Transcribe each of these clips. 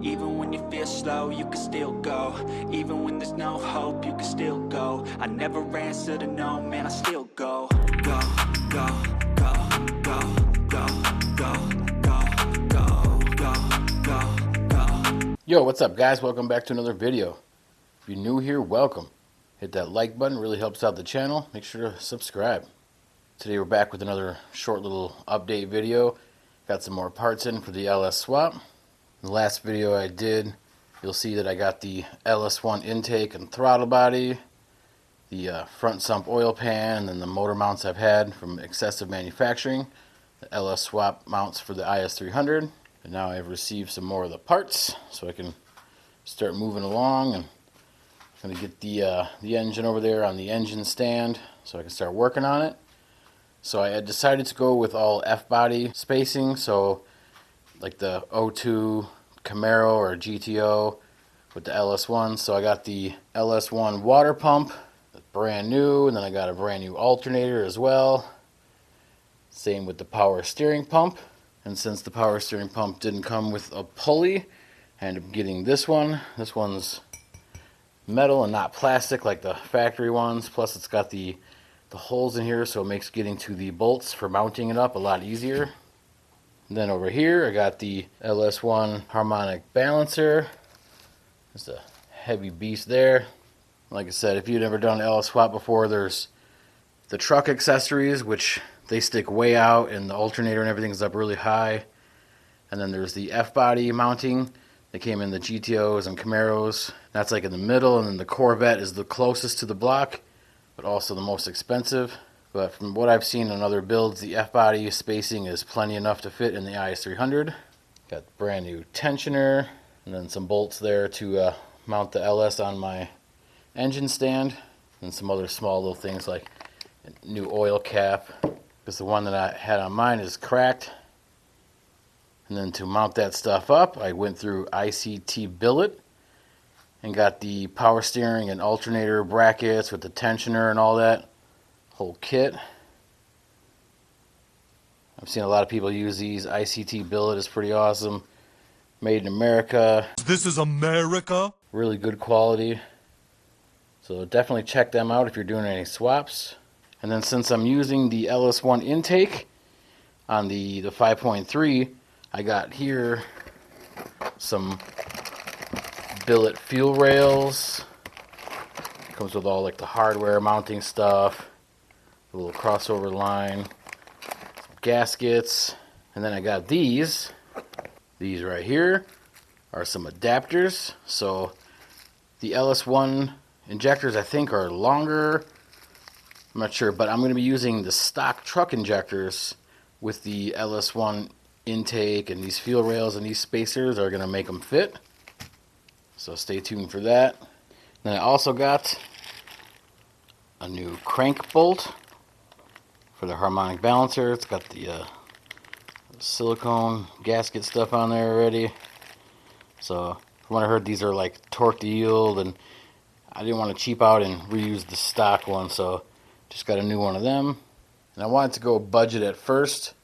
Even when you feel slow, you can still go. Even when there's no hope, you can still go. I never answer to no, man, I still go. Go, go, go, go, go, go, go, go, go, go, go. Yo, what's up guys? Welcome back to another video. If you're new here, welcome. Hit that like button, really helps out the channel. Make sure to subscribe. Today we're back with another short little update video. Got some more parts in for the LS Swap. In the last video I did, you'll see that I got the LS1 intake and throttle body, the front sump oil pan, and then the motor mounts I've had from excessive manufacturing, the LS Swap mounts for the is300. And now I've received some more of the parts, so I can start moving along. And I'm going to get the engine over there on the engine stand so I can start working on it. So I had decided to go with all F-body spacing, so like the O2 Camaro or GTO with the LS1. So I got the LS1 water pump, brand new, and then I got a brand new alternator as well. Same with the power steering pump. And since the power steering pump didn't come with a pulley, I ended up getting this one. This one's metal and not plastic like the factory ones. Plus it's got the holes in here, so it makes getting to the bolts for mounting it up a lot easier. And then over here I got the LS1 harmonic balancer. It's a heavy beast there. Like I said, if you've never done LS Swap before, there's the truck accessories, which they stick way out, and the alternator and everything's up really high. And then there's the F-body mounting. They came in the GTOs and Camaros. That's like in the middle, and then the Corvette is the closest to the block, but also the most expensive. But from what I've seen in other builds, the F-body spacing is plenty enough to fit in the is300. Got the brand new tensioner, and then some bolts there to mount the LS on my engine stand, and some other small little things like a new oil cap, because the one that I had on mine is cracked. And then to mount that stuff up, I went through ICT billet and got the power steering and alternator brackets with the tensioner and all that whole kit. I've seen a lot of people use these. ICT billet is pretty awesome. Made in America. This is America. Really good quality. So definitely check them out if you're doing any swaps. And then since I'm using the LS1 intake on the 5.3, I got here some billet fuel rails. Comes with all like the hardware mounting stuff. A little crossover line, some gaskets, and then I got these right here are some adapters. So the LS1 injectors I think are longer, I'm not sure, but I'm going to be using the stock truck injectors with the LS1 intake, and these fuel rails and these spacers are going to make them fit, so stay tuned for that. Then I also got a new crank bolt for the harmonic balancer. It's got the silicone gasket stuff on there already. So from what I heard, these are like torque to yield, and I didn't want to cheap out and reuse the stock one, so just got a new one of them. And I wanted to go budget at first,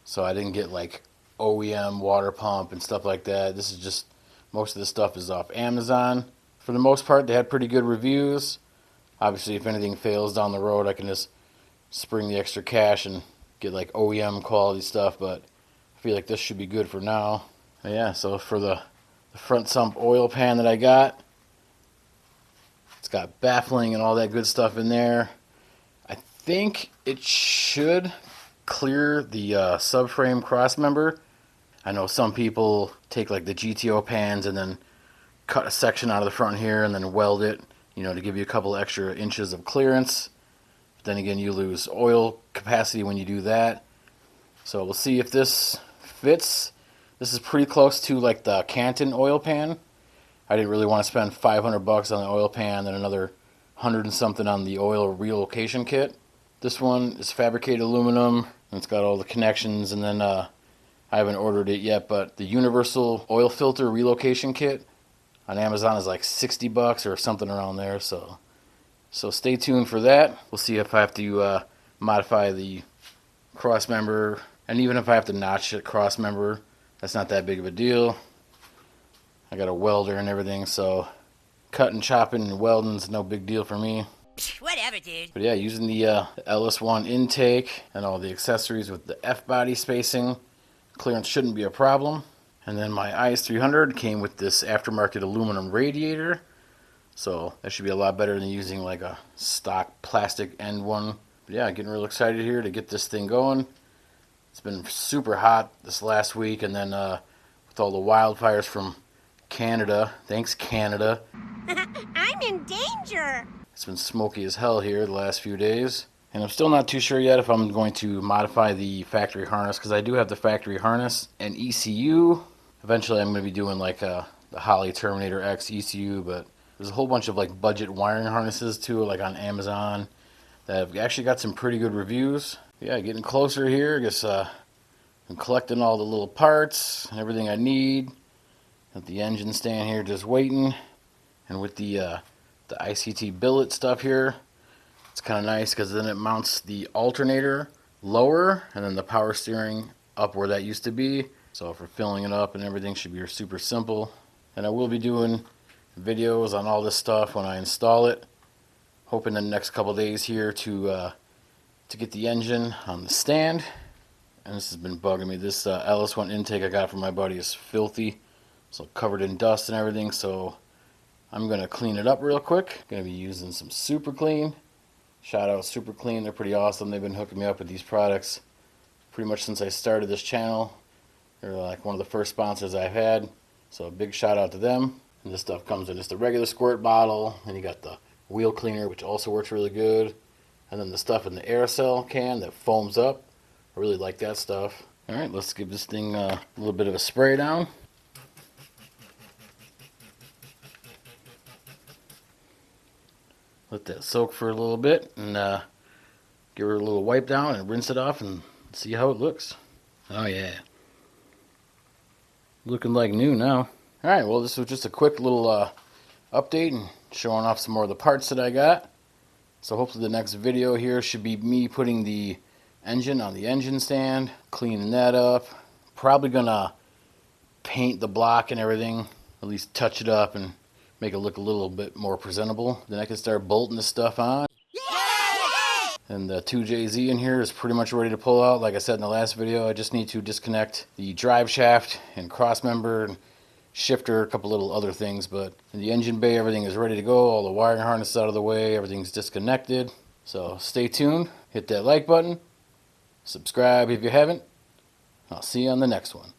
so I didn't get like OEM water pump and stuff like that. This is just, most of the stuff is off Amazon. For the most part, they had pretty good reviews. Obviously, if anything fails down the road, I can just spring the extra cash and get like OEM quality stuff, but I feel like this should be good for now. But yeah, so for the front sump oil pan that I got, it's got baffling and all that good stuff in there. I think it should clear the subframe cross member. I know some people take like the GTO pans and then cut a section out of the front here and then weld it, you know, to give you a couple extra inches of clearance. But then again, you lose oil capacity when you do that. So we'll see if this fits. This is pretty close to like the Canton oil pan. I didn't really want to spend $500 on the oil pan and another 100 and something on the oil relocation kit. This one is fabricated aluminum, and it's got all the connections, and then I haven't ordered it yet, but the universal oil filter relocation kit on Amazon is like $60 or something around there, so stay tuned for that. We'll see if I have to modify the cross member, and even if I have to notch a cross member, that's not that big of a deal. I got a welder and everything, so cutting, chopping, and welding is no big deal for me. Whatever, dude. But yeah, using the LS1 intake and all the accessories with the F-body spacing, clearance shouldn't be a problem. And then my is300 came with this aftermarket aluminum radiator, so that should be a lot better than using like a stock plastic end one. But yeah, getting real excited here to get this thing going. It's been super hot this last week, and then with all the wildfires from Canada, thanks Canada. I'm in danger. It's been smoky as hell here the last few days. And I'm still not too sure yet if I'm going to modify the factory harness, because I do have the factory harness and ECU. Eventually I'm going to be doing like the Holley Terminator X ECU, but there's a whole bunch of like budget wiring harnesses too, like on Amazon, that have actually got some pretty good reviews. Yeah, getting closer here. I guess I'm collecting all the little parts and everything I need. Got the engine stand here just waiting. And with the ICT billet stuff here, it's kind of nice because then it mounts the alternator lower and then the power steering up where that used to be. So for filling it up and everything should be super simple. And I will be doing videos on all this stuff when I install it. Hoping in the next couple days here to get the engine on the stand. And this has been bugging me. This LS1 intake I got from my buddy is filthy. So covered in dust and everything. So I'm going to clean it up real quick. Going to be using some Super Clean. Shout out Super Clean. They're pretty awesome. They've been hooking me up with these products pretty much since I started this channel. They're like one of the first sponsors I've had. So a big shout out to them. And this stuff comes in just a regular squirt bottle. And you got the wheel cleaner, which also works really good. And then the stuff in the aerosol can that foams up. I really like that stuff. Alright, let's give this thing a little bit of a spray down. Let that soak for a little bit and give her a little wipe down and rinse it off and see how it looks. Oh yeah. Looking like new now. Alright, well this was just a quick little update and showing off some more of the parts that I got. So hopefully the next video here should be me putting the engine on the engine stand, cleaning that up. Probably gonna paint the block and everything, at least touch it up and make it look a little bit more presentable. Then I can start bolting this stuff on. And the 2JZ in here is pretty much ready to pull out. Like I said in the last video, I just need to disconnect the drive shaft and cross member and shifter, a couple little other things. But in the engine bay, everything is ready to go. All the wiring harness is out of the way. Everything's disconnected. So stay tuned. Hit that like button. Subscribe if you haven't. I'll see you on the next one.